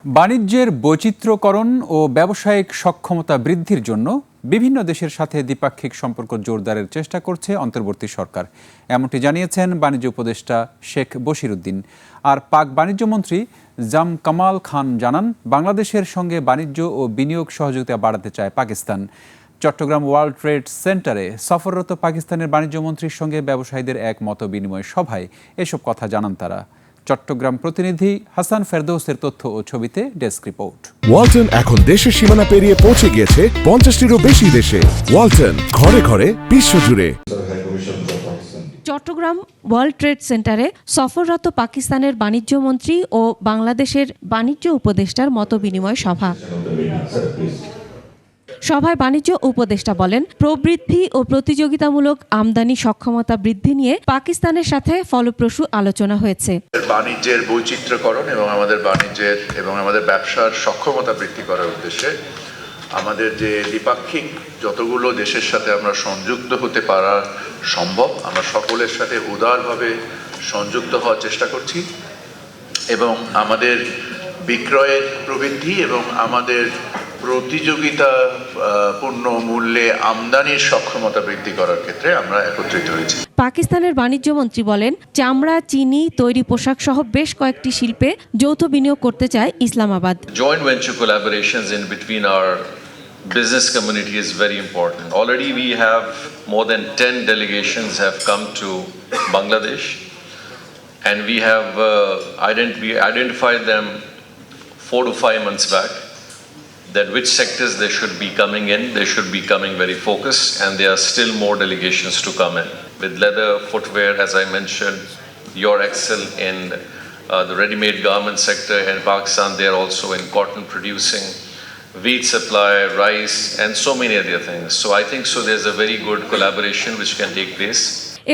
বাণিজ্যের বৈচিত্র্যকরণ ও ব্যবসায়িক সক্ষমতা বৃদ্ধির জন্য বিভিন্ন দেশের সাথে দ্বিপাক্ষিক সম্পর্ক জোরদারের চেষ্টা করছে অন্তর্বর্তী সরকার। এমনটি জানিয়েছেন বাণিজ্য উপদেষ্টা শেখ বশির উদ্দিন। আর পাক বাণিজ্যমন্ত্রী জাম কামাল খান জানান, বাংলাদেশের সঙ্গে বাণিজ্য ও বিনিয়োগ সহযোগিতা বাড়াতে চায় পাকিস্তান। চট্টগ্রাম ওয়ার্ল্ড ট্রেড সেন্টারে সফররত পাকিস্তানের বাণিজ্যমন্ত্রীর সঙ্গে ব্যবসায়ীদের এক মত বিনিময় সভায় এসব কথা জানান তারা। চট্টগ্রাম প্রতিনিধি হাসান ফেরদৌসের তথ্য ও ছবিতে ডেস্ক রিপোর্ট। ওয়ালটন এখন দেশের সীমানা পেরিয়ে পৌঁছে গিয়েছে 50টিরও বেশি দেশে। ওয়ালটন, ঘরে ঘরে বিশ্বজুড়ে। চট্টগ্রাম ওয়ার্ল্ড ট্রেড সেন্টারে সফররত পাকিস্তানের বাণিজ্যমন্ত্রী ও বাংলাদেশের বাণিজ্য উপদেষ্টার মতবিনিময় সভা। সভায় বাণিজ্য উপদেষ্টা বলেন, প্রবৃদ্ধি ও প্রতিযোগিতামূলক আমদানি সক্ষমতা বৃদ্ধি নিয়ে পাকিস্তানের সাথে ফলপ্রসূ আলোচনা হয়েছে। বাণিজ্যের বৈচিত্র্যকরণ এবং আমাদের ব্যবসার সক্ষমতা বৃদ্ধি করার উদ্দেশ্যে আমাদের যে দ্বিপাক্ষিক যতগুলো দেশের সাথে আমরা সংযুক্ত হতে পারা সম্ভব, আমরা সকলের সাথে উদারভাবে সংযুক্ত হওয়ার চেষ্টা করছি এবং আমাদের বিক্রয়ের প্রবৃদ্ধি এবং আমাদের প্রতিযোগিতাপূর্ণ মূল্যে আমদানির সক্ষমতা বৃদ্ধি করার ক্ষেত্রে আমরা একত্রিত হয়েছি। পাকিস্তানের বাণিজ্যমন্ত্রী বলেন, চামড়া, চিনি, তৈরি পোশাক সহ বেশ কয়েকটি শিল্পে যৌথ বিনিয়োগ করতে চায় Islamabad. Joint venture collaborations in between our business community is very important. Already we have more than 10 delegations have come to Bangladesh, and we have identified them 4 to 5 months back, that which sectors they should be coming in. They should be coming very focused, and there are still more delegations to come in. With leather, footwear, as I mentioned, your excel in the ready-made garment sector in Pakistan. They are also in cotton producing, wheat supply, rice, and so many other things. So I think there's a very good collaboration which can take place.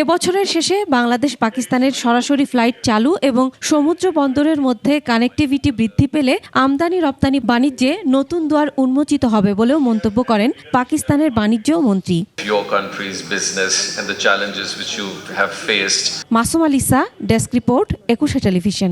এবছরের শেষে বাংলাদেশ পাকিস্তানের সরাসরি flight চালু এবং সমুদ্র বন্দরের মধ্যে connectivity বৃদ্ধি পেলে আমদানি রপ্তানি বাণিজ্যে নতুন দুয়ার উন্মোচিত হবে বলেও মন্তব্য করেন পাকিস্তানের বাণিজ্য মন্ত্রী। Your country's business and the challenges which you have faced. Masum আলিসা, desk report, 21 television.